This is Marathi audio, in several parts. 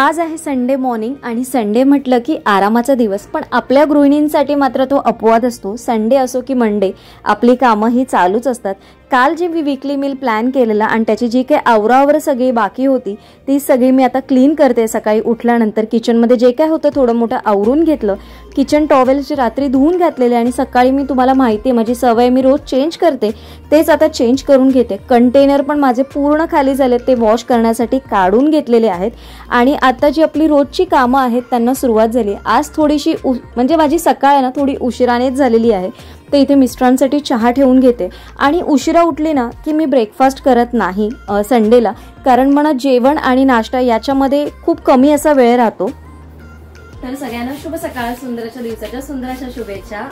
आज आहे संडे मॉर्निंग आणि संडे म्हटलं की आरामाचा दिवस, पण आपल्या गृहिणींसाठी मात्र तो अपवाद असतो। संडे असो की मंडे आपली कामं ही चालूच असतात। काल जे मी वीकली मील प्लॅन केलेला आणि त्याची जी काही आवरावर सगळी बाकी होती ती सगळी मी आता क्लीन करते। सकाळी उठल्यानंतर किचनमध्ये जे काय होतं थोडं मोठं आवरून घेतलं। किचन टॉवेल्स रात्री धुवून घातलेले आणि सकाळी मी तुम्हाला माहिती आहे माझी सवय मी रोज चेंज करते, तेच आता चेंज करून घेते। कंटेनर पण माझे पूर्ण खाली झाले, ते वॉश करण्यासाठी काढून घेतलेले आहेत आणि आता जी आपली रोजची कामं आहेत त्यांना सुरुवात झाली। आज थोडीशी म्हणजे माझी सकाळ आहे ना थोडी उशिरानेच झालेली आहे, तर इथे मिस्टरांसाठी चहा ठेवून घेते आणि उशिरा उठली ना की मी ब्रेकफास्ट करत नाही संडेला, कारण मला जेवण आणि नाश्ता याच्यामध्ये खूप कमी असा वेळ राहतो। तर सगळ्यांना शुभ सकाळ, सुंदरच्या दिवसाच्या सुंदर अशा शुभेच्छा।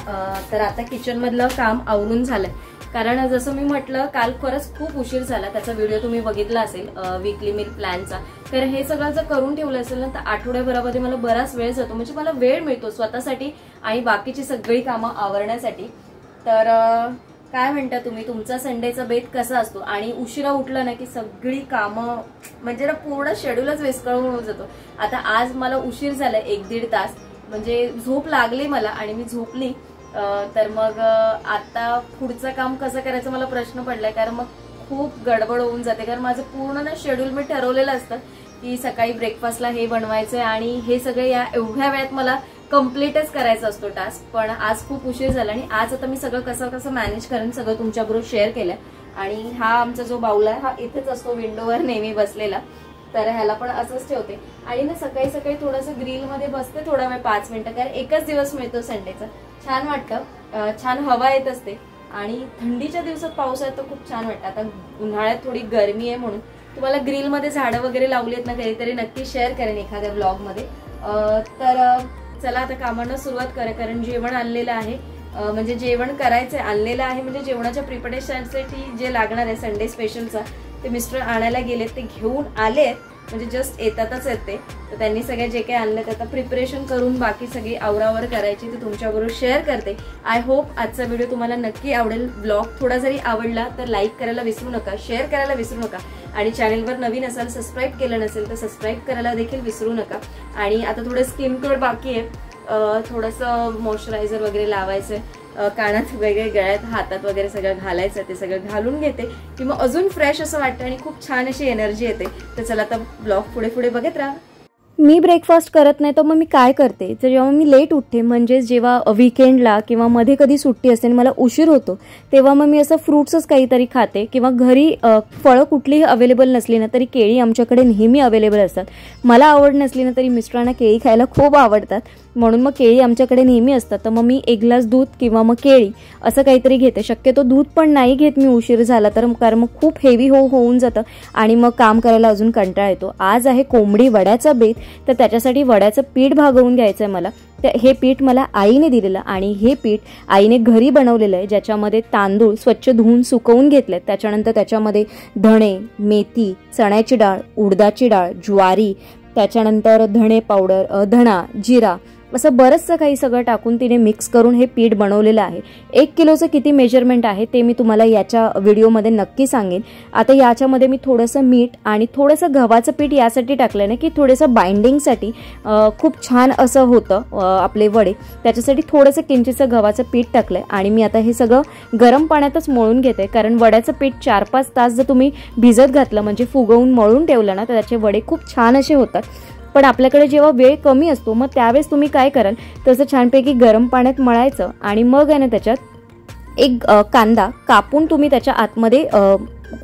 तर आता किचन मधलं काम आवरून झालंय, कारण जसं मी म्हटलं काल खरंच खूप उशीर झाला। त्याचा व्हिडिओ तुम्ही बघितला असेल वीकली मील प्लॅनचा। तर हे सगळं जर करून ठेवलं असेल ना तर आठवड्याभरामध्ये मला बराच वेळ जातो, म्हणजे मला वेळ मिळतो स्वतःसाठी आणि बाकीची सगळी कामं आवरण्यासाठी। तर काय म्हणता तुम्ही, तुमचा संडेचा बेत कसा असतो? आणि उशिरा उठलं ना की सगळी कामं म्हणजे ना पूर्ण शेड्यूलच विस्कळून होऊन जातो। आता आज मला उशीर झाला 1-1.5 तास, म्हणजे झोप लागली मला आणि मी झोपली। तर मग आता पुढचं काम कसं करायचं मला प्रश्न पडलाय, कारण मग खूप गडबड होऊन जाते। कारण माझं पूर्ण ना शेड्यूल मी ठरवलेलं असतं की सकाळी ब्रेकफास्टला हे बनवायचंय आणि हे सगळं या एवढ्या वेळात मला कम्प्लीटच करायचा असतो टास्क। पण आज खूप उशीर झाला आणि आज आता मी सगळं कसं मॅनेज करून सगळं तुमच्याबरोबर शेअर केलंय। आणि हा आमचा जो बाऊल आहे हा इथेच असतो विंडोवर नेहमी बसलेला, तर ह्याला पण असंच ठेवते। आणि ना सकाळी सकाळी थोडंसं ग्रिल मध्ये बसते थोडा वेळ 5 मिनिटं, कारण एकच दिवस मिळतो संडेचा, छान वाटतं, छान हवा येत असते। आणि थंडीच्या दिवसात पावसाळ्यात तर खूप छान वाटतं। आता उन्हाळ्यात थोडी गरमी आहे म्हणून तुम्हाला ग्रिल मध्ये झाडं वगैरे लावली आहेत ना कधीतरी नक्की शेअर करेन एखाद्या ब्लॉग मध्ये। तर चला आता कामांना सुरुवात करा, कारण जेवण आणलेलं आहे, म्हणजे जेवण करायचंय आणलेलं आहे, म्हणजे जेवणाच्या प्रिपरेशनसाठी जे लागणार आहे संडे स्पेशलचा ते मिस्टर आणायला गेलेत, ते घेऊन आलेत, म्हणजे जस्ट येतातच येते। तर त्यांनी सगळे जे काही आणले आता प्रिपरेशन करून बाकी सगळी आवरावर करायची ते तुमच्याबरोबर शेअर करते। आय होप आजचा व्हिडिओ तुम्हाला नक्की आवडेल। ब्लॉग थोडा जरी आवडला तर लाईक करायला विसरू नका, शेअर करायला विसरू नका आणि चॅनलवर नवीन असाल सबस्क्राईब केलं नसेल तर सबस्क्राईब करायला देखील विसरू नका। आणि आता थोडं स्किन केअर बाकी आहे, थोडंसं मॉइश्चरायझर वगैरे लावायचंय, कानात वगैरे गळ्यात हातात वगैरे सगळं घालायचं, ते सगळं घालून घेते की मग अजून फ्रेश असं वाटतं आणि खूप छान अशी एनर्जी येते। तर चला आता ब्लॉग पुढे बघत राहा। मी ब्रेकफास्ट करत नाही तर मग मी काय करते, तर जेव्हा मी लेट उठते म्हणजे जेव्हा वीकेंडला किंवा मध्ये कधी सुट्टी असते आणि मला उशीर होतो तेव्हा मग मी असं फ्रूट्सच काहीतरी खाते, किंवा घरी फळं कुठलीही अवेलेबल नसली ना तरी केळी आमच्याकडे नेहमी अवेलेबल असतात। मला आवड नसली ना तरी मिस्टरांना केळी खायला खूप आवडतात, म्हणून मग केळी आमच्याकडे नेहमी असतात। तर मग मी 1 ग्लास दूध किंवा मग केळी असं काहीतरी घेते। शक्यतो दूध पण नाही घेत मी उशीर झाला तर, कारण मग खूप हेवी होऊन जातं आणि मग काम करायला अजून कंटाळा येतो। आज आहे कोंबडी वड्याचा बेत, तर त्याच्यासाठी वड्याचं पीठ भागवून घ्यायचं आहे मला। हे पीठ मला आईने दिलेलं आणि हे पीठ आईने घरी बनवलेलं आहे, ज्याच्यामध्ये तांदूळ स्वच्छ धुवून सुकवून घेतलेत, त्याच्यानंतर त्याच्यामध्ये धणे, मेथी, चण्याची डाळ, उडदाची डाळ, ज्वारी, त्याच्यानंतर धणे पावडर, धणा, जिरा असं बरंचसं काही सगळं टाकून तिने मिक्स करून हे पीठ बनवलेलं आहे। 1 किलोचं किती मेजरमेंट आहे ते मी तुम्हाला याच्या व्हिडिओमध्ये नक्की सांगेन। आता याच्यामध्ये मी थोडंसं मीठ आणि थोडंसं गव्हाचं पीठ यासाठी टाकलं ना की थोडंसं बाइंडिंगसाठी खूप छान असं होतं आपले वडे, त्याच्यासाठी थोडंसं किंचितचं गव्हाचं पीठ टाकलंय। आणि मी आता हे सगळं गरम पाण्यातच मळून घेते, कारण वड्याचं पीठ 4-5 तास जर तुम्ही भिजत घातलं म्हणजे फुगवून मळून ठेवलं ना तर त्याचे वडे खूप छान असे होतात। पण आपल्याकडे जेव्हा वेळ कमी असतो मग त्यावेळेस तुम्ही काय कराल, तसं छानपैकी गरम पाण्यात मळायचं आणि मग आहे ना त्याच्यात एक कांदा कापून तुम्ही त्याच्या आतमध्ये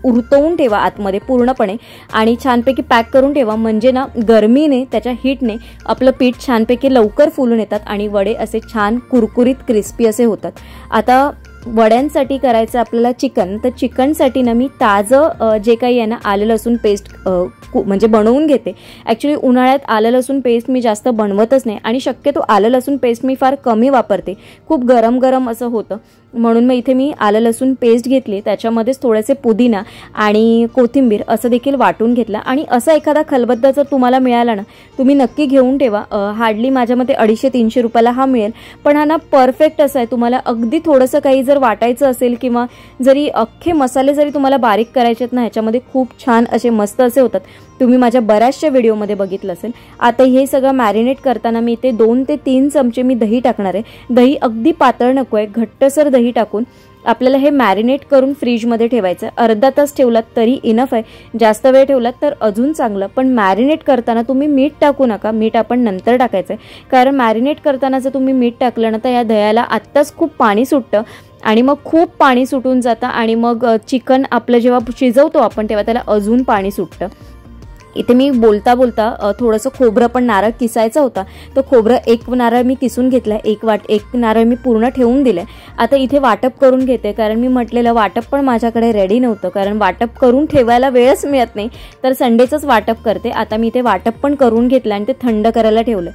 उरतवून ठेवा आतमध्ये पूर्णपणे आणि छानपैकी पॅक करून ठेवा, म्हणजे ना गरमीने त्याच्या हीटने आपलं पीठ छानपैकी लवकर फुलून येतात आणि वडे असे छान कुरकुरीत क्रिस्पी असे होतात। आता वड्यांसाठी करायचं आपल्याला चिकन, तर चिकनसाठी ना मी ताजं जे काही आहे ना आलं लसूण पेस्ट म्हणजे बनवून घेते। ॲक्च्युली उन्हाळ्यात आलं लसूण पेस्ट मी जास्त बनवतच नाही आणि शक्यतो आलं लसूण पेस्ट मी फार कमी वापरते, खूप गरम असं होतं, म्हणून मग इथे मी आलं लसूण पेस्ट घेतली, त्याच्यामध्येच थोडेसे पुदिना आणि कोथिंबीर असं देखील वाटून घेतला। आणि असा एखादा खलबत्ता जर तुम्हाला मिळाला ना तुम्ही नक्की घेऊन ठेवा, हार्डली माझ्यामध्ये 250-300 रुपयाला हा मिळेल, पण हा ना परफेक्ट असा आहे। तुम्हाला अगदी थोडंसं काही जर वाटायचं असेल किंवा जरी अख्खे मसाले जरी तुम्हाला बारीक करायचे आहेत ना ह्याच्यामध्ये खूप छान असे मस्त असे होतात। तुम्ही माझ्या बऱ्याचशा व्हिडिओमध्ये बघितलं असेल. आता हे सगळं मॅरिनेट करताना मी इथे 2 ते 3 चमचे मी दही टाकणार आहे. दही अगदी पातळ नको आहे, घट्टसर दही टाकून आपल्याला हे मॅरिनेट करून फ्रीजमध्ये ठेवायचं आहे. अर्धा तास ठेवलात तरी इनफ आहे, जास्त वेळ ठेवलात तर अजून चांगलं. पण मॅरिनेट करताना तुम्ही मीठ टाकू नका, मीठ आपण नंतर टाकायचं आहे. कारण मॅरिनेट करताना जर तुम्ही मीठ टाकलं ना तर या दह्याला आत्ताच खूप पाणी सुटतं आणि मग खूप पाणी सुटून जातं आणि मग चिकन आपलं जेव्हा शिजवतो आपण तेव्हा त्याला अजून पाणी सुटतं. इथे मी बोलता बोलता थोडंसं खोबरं पण नारळ किसायचा होता, तर खोबरं 1 नारळ मी किसून घेतला, 1 नारळ मी पूर्ण ठेवून दिलं. आता इथे वाटप करून घेते, कारण मी म्हटलेलं वाटप पण माझ्याकडे रेडी नव्हतं, कारण वाटप करून ठेवायला वेळच मिळत नाही, तर संडेचंच वाटप करते. आता मी इथे वाटप पण करून घेतलं आणि ते थंड करायला ठेवलं.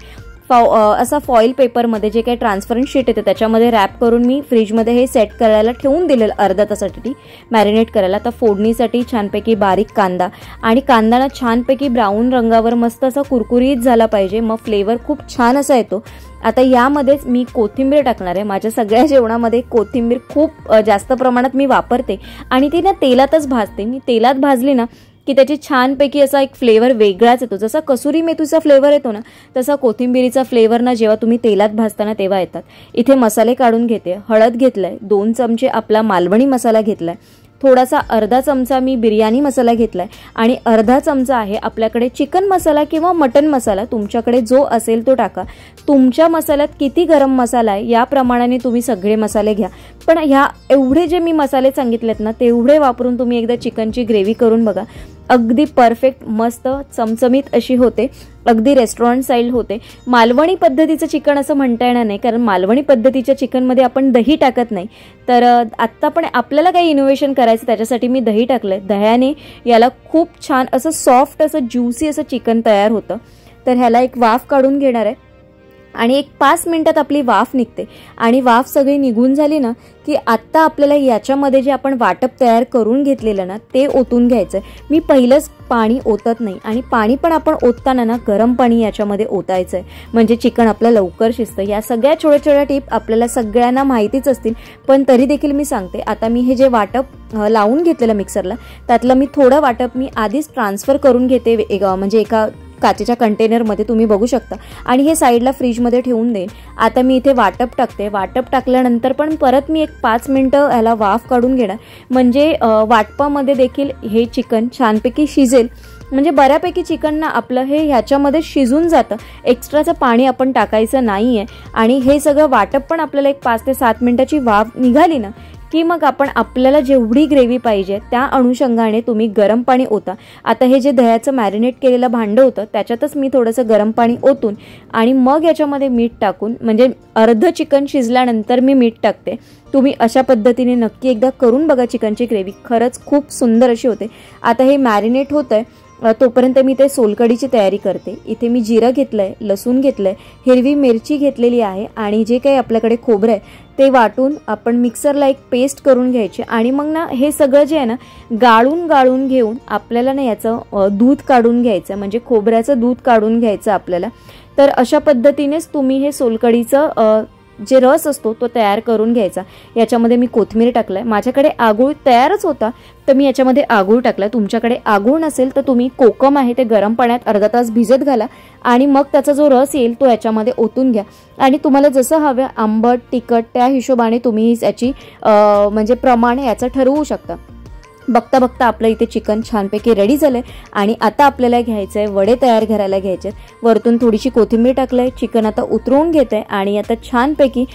असा फॉईल पेपरमध्ये जे काही ट्रान्सपरंट शीट येते त्याच्यामध्ये रॅप करून मी फ्रीजमध्ये हे सेट करायला ठेवून दिलेलं अर्धा तासासाठी मॅरिनेट करायला. तर फोडणीसाठी छानपैकी बारीक कांदा, आणि कांदा ना छानपैकी ब्राऊन रंगावर मस्त असा कुरकुरीत झाला पाहिजे, मग फ्लेवर खूप छान असा येतो. आता यामध्येच मी कोथिंबीर टाकणार आहे. माझ्या सगळ्या जेवणामध्ये कोथिंबीर खूप जास्त प्रमाणात मी वापरते आणि ती ना तेलातच भाजते. मी तेलात भाजली ना की त्याची छानपैकी असा एक फ्लेवर वेगळाच येतो. जसा कसुरी मेथीचा फ्लेवर येतो ना तसा कोथिंबीरीचा फ्लेवर ना जेव्हा तुम्ही तेलात भाजताना तेव्हा येतात. इथे मसाले काढून घेते. हळद घेतलाय, 2 चमचे आपला मालवणी मसाला घेतलाय, थोडासा अर्धा चमचा मी बिर्याणी मसाला घेतलाय आणि अर्धा चमचा आहे आपल्याकडे चिकन मसाला किंवा मटन मसाला, तुमच्याकडे जो असेल तो टाका. तुमच्या मसाल्यात किती गरम मसाला आहे या प्रमाणाने तुम्ही सगळे मसाले घ्या. पण ह्या एवढे जे मी मसाले सांगितलेत ना तेवढे वापरून तुम्ही एकदा चिकनची ग्रेव्ही करून बघा. अगदी परफेक्ट मस्त चमचमीत अशी होते, अगदी रेस्टॉरंट स्टाईल होते. मालवणी पद्धतीचं चिकन असं म्हणता येणार नाही, कारण मालवणी पद्धतीच्या चिकनमध्ये आपण दही टाकत नाही. तर आत्ता पण आपल्याला काही इनोव्हेशन करायचं त्याच्यासाठी मी दही टाकलंय. दह्याने याला खूप छान असं सॉफ्ट असं ज्युसी असं चिकन तयार होतं. तर ह्याला एक वाफ काढून घेणार आहे आणि एक 5 मिनिटात आपली वाफ निघते. आणि वाफ सगळी निघून झाली ना की आत्ता आपल्याला याच्यामध्ये जे आपण वाटप तयार करून घेतलेलं ना ते ओतून घ्यायचं आहे. मी पहिलंच पाणी ओतत नाही, आणि पाणी पण आपण ओतताना ना गरम पाणी याच्यामध्ये ओतायचं आहे, म्हणजे चिकन आपलं लवकर शिजतं. या सगळ्या छोट्या छोट्या टिप आपल्याला सगळ्यांना माहितीच असतील, पण तरी देखील मी सांगते. आता मी हे जे वाटप लावून घेतलेलं मिक्सरला त्यातलं मी थोडं वाटप मी आधीच ट्रान्सफर करून घेते, म्हणजे एका काचेच्या कंटेनरमध्ये तुम्ही बघू शकता, आणि हे साईडला फ्रीजमध्ये ठेवून देईन. आता मी इथे वाटप टाकते. वाटप टाकल्यानंतर पण परत मी एक 5 मिनिटं ह्याला वाफ काढून घेणार, म्हणजे वाटपामध्ये देखील हे चिकन छानपैकी शिजेल. म्हणजे बऱ्यापैकी चिकन ना आपलं हे ह्याच्यामध्ये शिजून जातं, एक्स्ट्राचं पाणी आपण टाकायचं नाही आहे. आणि हे सगळं वाटप पण आपल्याला एक 5 ते 7 मिनिटाची वाफ निघाली ना की मग आपण आपल्याला जेवढी ग्रेव्ही पाहिजे त्या अनुषंगाने तुम्ही गरम पाणी ओता. आता हे जे दह्याचं मॅरिनेट केलेलं भांडं होतं त्याच्यातच मी थोडंसं गरम पाणी ओतून आणि मग याच्यामध्ये मीठ टाकून, म्हणजे अर्धं चिकन शिजल्यानंतर मी मीठ टाकते. तुम्ही अशा पद्धतीने नक्की एकदा करून बघा. चिकनची ग्रेव्ही खरंच खूप सुंदर अशी होते. आता हे मॅरिनेट होतंय तोपर्यंत मी ते सोलकढीची तयारी करते. इथे मी जिरं घेतलंय, लसूण घेतलंय, हिरवी मिरची घेतलेली आहे, आणि जे काही आपल्याकडे खोबरं आहे ते वाटून आपण मिक्सरला एक पेस्ट करून घ्यायची. आणि मग ना हे सगळं जे आहे ना गाळून घेऊन आपल्याला ना याचं दूध काढून घ्यायचं, म्हणजे खोबऱ्याचं दूध काढून घ्यायचं आपल्याला. तर अशा पद्धतीनेच तुम्ही हे सोलकढीचं जे रस असतो तो तयार करून घ्यायचा. याच्यामध्ये मी कोथिंबीर टाकलाय. माझ्याकडे आगूळ तयारच होता तर मी याच्यामध्ये आगूळ टाकला. तुमच्याकडे आगूळ नसेल तर तुम्ही कोकम आहे ते गरम पाण्यात अर्धा तास भिजत घाला आणि मग त्याचा जो रस येईल तो याच्यामध्ये ओतून घ्या. आणि तुम्हाला जसं हवं आंबट तिखट त्या हिशोबाने तुम्ही याची म्हणजे प्रमाण याचं ठरवू शकता. बघता बघता आपलं इथे चिकन छानपैकी रेडी झालंय. आणि आता आपल्याला घ्यायचंय वडे तयार करायला घ्यायचे. वरतून थोडीशी कोथिंबीर टाकलंय, चिकन आता उतरवून घेते आणि आता छानपैकी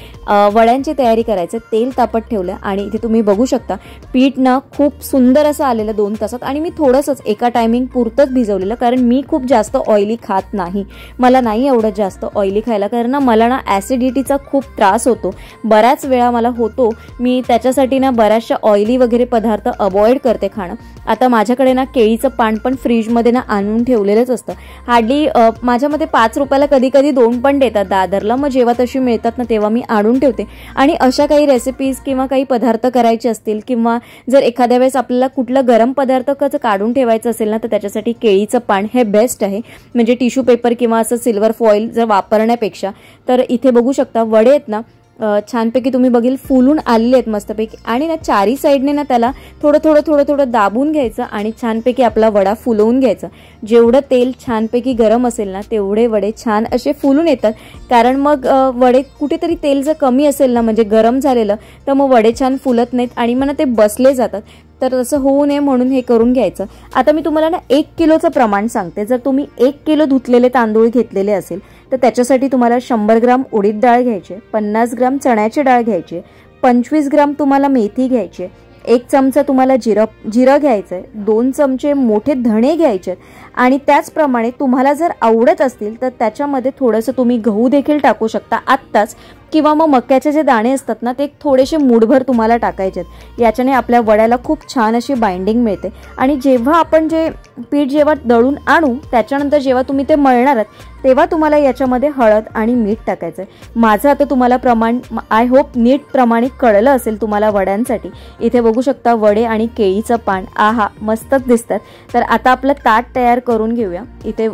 वड्यांची तयारी करायचं. तेल तापत ठेवलं आणि इथे तुम्ही बघू शकता पीठ ना खूप सुंदर असं आलेलं 2 तासात. आणि मी थोडंसंच एका टायमिंग पुरतंच भिजवलेलं, कारण मी खूप जास्त ऑइली खात नाही. मला नाही आवडत जास्त ऑइली खायला, कारण ना मला ना ॲसिडिटीचा खूप त्रास होतो, बऱ्याच वेळा मला होतो. मी त्याच्यासाठी ना बऱ्याचशा ऑइली वगैरे पदार्थ अवॉइड करते खाणं. आता माझ्याकडे ना केळीचं पान पण फ्रीजमध्ये ना आणून ठेवलेलंच असतं. हार्डली माझ्यामध्ये 5 रुपयाला कधी कधी 2 पण देतात दादरला. मग जेव्हा तशी मिळतात ना तेव्हा मी आणून ठेवते. आणि अशा काही रेसिपीज किंवा काही पदार्थ करायचे असतील किंवा जर एखाद्या वेळेस आपल्याला कुठलं गरम पदार्थ कसं काढून ठेवायचं असेल ना तर त्याच्यासाठी केळीचं पान हे बेस्ट आहे. म्हणजे टिश्यू पेपर किंवा असं सिल्वर फॉईल जर वापरण्यापेक्षा. तर इथे बघू शकता वडे आहेत ना छानपैकी तुम्ही बघील फुलून आलेले आहेत मस्तपैकी. आणि ना चारी साईडने ना त्याला थोडं दाबून घ्यायचं आणि छानपैकी आपला वडा फुलवून घ्यायचा. जेवढं तेल छानपैकी गरम असेल ना तेवढे वडे छान असे फुलून येतात. कारण मग वडे कुठेतरी तेल जर कमी असेल ना म्हणजे गरम झालेलं तर मग वडे छान फुलत नाहीत आणि मग ते बसले जातात. तर तसं होऊ नये म्हणून हे करून घ्यायचं. आता मी तुम्हाला ना 1 किलोचं प्रमाण सांगते. जर तुम्ही 1 किलो धुतलेले तांदूळ घेतलेले असेल तर त्याच्यासाठी तुम्हाला 100 ग्राम उडीद डाळ घ्यायची, 50 ग्राम चण्याची डाळ घ्यायची, 25 ग्राम तुम्हाला मेथी घ्यायची, 1 चमचा तुम्हाला जिरं घ्यायचं आहे, 2 चमचे मोठे धणे घ्यायचे आणि त्याचप्रमाणे तुम्हाला जर आवडत असतील तर त्याच्यामध्ये थोडंसं तुम्ही गहू देखील टाकू शकता आत्ताच, किंवा मग मक्याचे जे दाणे असतात ना ते थोडेसे मूठभर तुम्हाला टाकायचे आहेत. याच्याने आपल्या वड्याला खूप छान अशी बाइंडिंग मिळते. आणि जेव्हा आपण जे पीठ जेव्हा दळून आणू त्याच्यानंतर जेव्हा तुम्ही ते मळणार आहात तेव्हा तुम्हाला याच्यामध्ये हळद आणि मीठ टाकायचं आहे. माझं आता तुम्हाला प्रमाण आय होप नीट प्रमाणे कळलं असेल तुम्हाला वड्यांसाठी. इथे बघू शकता वडे आणि केळीचं पान, आहा मस्तच दिसतात. तर आता आपलं ताट तयार करून घेऊया. इथे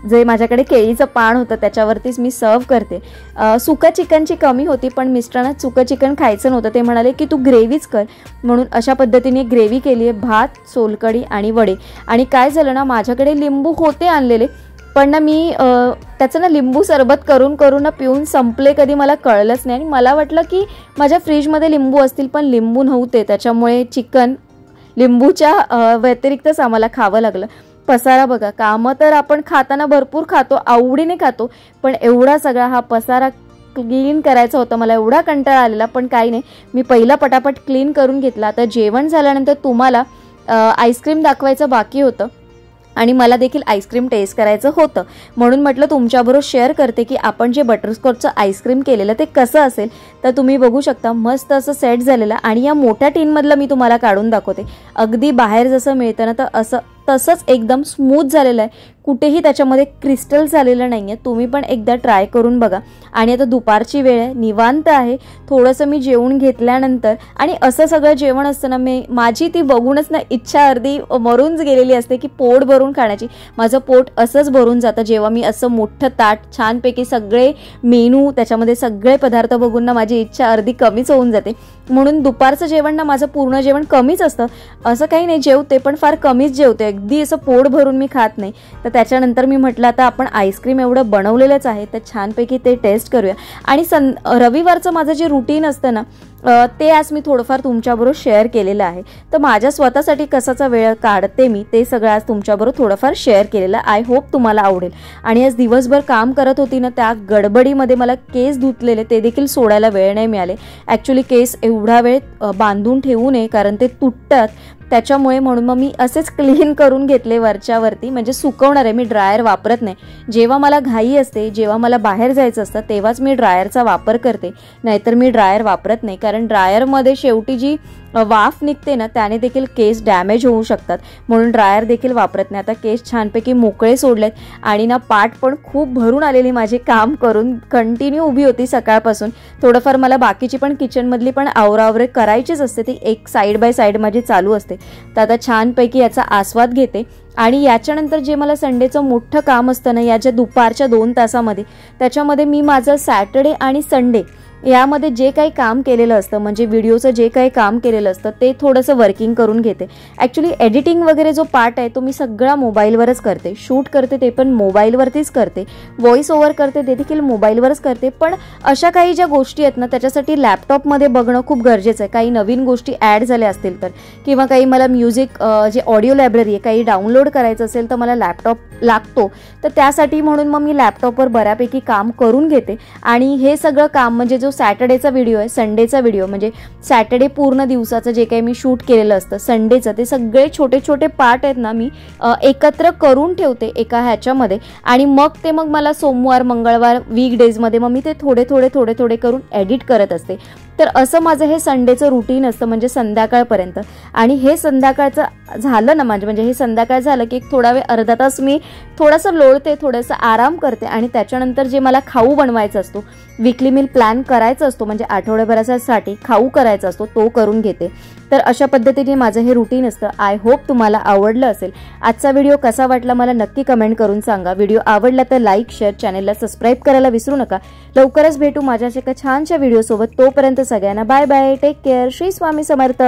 जे माझ्याकडे केळीचं पान होतं त्याच्यावरतीच मी सर्व करते. सुकं चिकनची कमी होती पण मिस्टरांना सुकं चिकन खायचं नव्हतं. ते म्हणाले की तू ग्रेव्हीच कर, म्हणून अशा पद्धतीने ग्रेव्ही केली आहे. भात, सोलकढी आणि वडे. आणि काय झालं ना माझ्याकडे लिंबू होते आणलेले पण ना मी त्याचं ना लिंबू सरबत करून ना पिऊन संपले कधी मला कळलंच नाही. आणि मला वाटलं की माझ्या फ्रीजमध्ये लिंबू असतील पण लिंबू नव्हते. त्याच्यामुळे चिकन लिंबूच्या व्यतिरिक्तच आम्हाला खावं लागलं. पसारा बघा, कामं तर आपण खाताना भरपूर खातो, आवडीने खातो, पण एवढा सगळा हा पसारा क्लीन करायचा होता. मला एवढा कंटाळा आलेला पण काही नाही, मी पहिला पटापट क्लीन करून घेतला. आता जेवण झाल्यानंतर तुम्हाला आईस्क्रीम दाखवायचं बाकी होतं आणि मला देखील आईस्क्रीम टेस्ट करायचं होतं, म्हणून म्हटलं तुमच्याबरोबर शेअर करते की आपण जे बटरस्कॉचचं आईस्क्रीम केलेलं ते कसं असेल. तर तुम्ही बघू शकता मस्त असं सेट झालेलं. आणि या मोठ्या टीनमधलं मी तुम्हाला काढून दाखवते. अगदी बाहेर जसं मिळतं ना तर तसंच एकदम स्मूथ झालेलं आहे, कुठेही त्याच्यामध्ये क्रिस्टल झालेलं नाही आहे. तुम्ही पण एकदा ट्राय करून बघा. आणि आता दुपारची वेळ आहे, निवांत आहे, थोडंसं मी जेवून घेतल्यानंतर आणि असं सगळं जेवण असतं ना माझी ती बघूनच ना इच्छा अर्धी मरूनच गेलेली असते की पोट भरून खाण्याची. माझं पोट असंच भरून जातं जेव्हा मी असं मोठं ताट छानपैकी सगळे मेनू त्याच्यामध्ये सगळे पदार्थ बघून ना माझी इच्छा अर्धी कमीच होऊन जाते. म्हणून दुपारचं जेवण ना माझं पूर्ण जेवण कमीच असतं. असं काही नाही, जेवते पण फार कमीच जेवते, अगदी असं पोट भरून मी खात नाही. तर त्याच्यानंतर मी म्हटलं आता आपण आईस्क्रीम एवढं बनवलेलंच आहे तर छानपैकी ते टेस्ट करूया. आणि रविवारचं माझं जे रुटीन असतं ना ते आज मी थोडंफार तुमच्याबरोबर शेअर केलेलं आहे. तर माझ्या स्वतःसाठी कसाचा वेळ काढते मी ते सगळं आज तुमच्याबरोबर थोडंफार शेअर केलेलं. आय होप तुम्हाला आवडेल. आणि आज दिवसभर काम करत होती ना त्या गडबडीमध्ये मला केस धुतलेले ते देखील सोडायला वेळ नाही मिळाले. ॲक्च्युली केस एवढा वेळ बांधून ठेवू नये कारण ते तुटतात त्याच्यामुळे, म्हणून मग मी असेच क्लीन करून घेतले वरच्यावरती. म्हणजे सुकवणार आहे, मी ड्रायर वापरत नाही. जेव्हा मला घाई असते, जेव्हा मला बाहेर जायचं असतं तेव्हाच मी ड्रायरचा वापर करते, नाहीतर मी ड्रायर वापरत नाही. कारण ड्रायरमध्ये शेवटी जी वाफ निघते ना त्याने देखील केस डॅमेज होऊ शकतात, म्हणून ड्रायर देखील वापरत नाही. आता केस छानपैकी मोकळे सोडलेत आणि ना पाठ पण खूप भरून आलेली माझे काम करून. कंटिन्यू उभी होती सकाळपासून. थोडंफार मला बाकीची पण किचनमधली पण आवरावरे करायचीच असते, ती एक साईड बाय साईड माझी चालू असते. तर आता छानपैकी याचा आस्वाद घेते. आणि याच्यानंतर जे मला संडेचं मोठं काम असतं ना याच्या दुपारच्या 2 तासामध्ये, त्याच्यामध्ये मी माझं सॅटर्डे आणि संडे यामध्ये जे काही काम केलेलं असतं म्हणजे व्हिडिओचं जे काही काम केलेलं असतं ते थोडंसं वर्किंग करून घेते. ॲक्च्युली एडिटिंग वगैरे जो पार्ट आहे तो मी सगळा मोबाईलवरच करते. शूट करते ते पण मोबाईलवरतीच करते, व्हॉइस ओव्हर करते ते देखील मोबाईलवरच करते. पण अशा काही ज्या गोष्टी आहेत ना त्याच्यासाठी लॅपटॉपमध्ये बघणं खूप गरजेचं आहे. काही नवीन गोष्टी ॲड झाल्या असतील तर, किंवा काही मला म्युझिक जे ऑडिओ लायब्ररी आहे काही डाउनलोड करायचं असेल तर मला लॅपटॉप लागतो. तर त्यासाठी म्हणून मग मी लॅपटॉपवर बऱ्यापैकी काम करून घेते. आणि हे सगळं काम म्हणजे जो सॅटर्डेचा व्हिडिओ आहे, संडेचा व्हिडिओ म्हणजे सॅटर्डे पूर्ण दिवसाचं जे काही मी शूट केलेलं असतं, संडेचं ते सगळे छोटे छोटे पार्ट आहेत ना मी एकत्र करून ठेवते एका ह्याच्यामध्ये. आणि मग मला सोमवार मंगळवार वीकडेजमध्ये मग मी ते थोडे करून एडिट करत असते. तर असं माझं हे संडेचं रुटीन असतं म्हणजे संध्याकाळपर्यंत. आणि हे संध्याकाळचं झालं ना माझं म्हणजे हे संध्याकाळ झालं की एक थोडा वेळ अर्धा तास मी थोडंसं लोळते, थोडंसं आराम करते. आणि त्याच्यानंतर जे मला खाऊ बनवायचा असतो, वीकली मील प्लॅन करायचा असतो म्हणजे आठवड्याभरासाठी खाऊ करायचा असतो तो करून घेते. तर अशा पद्धतीने माझं हे रुटीन असतं. आय होप तुम्हाला आवडलं असेल. आजचा व्हिडिओ कसा वाटला मला नक्की कमेंट करून सांगा. व्हिडिओ आवडला तर लाईक, शेअर, चॅनलला सबस्क्राईब करायला विसरू नका. लवकरच भेटू माझ्या एका छानशा व्हिडिओ सोबत. तोपर्यंत सगळ्यांना bye bye, take care, Shri Swami समर्थ.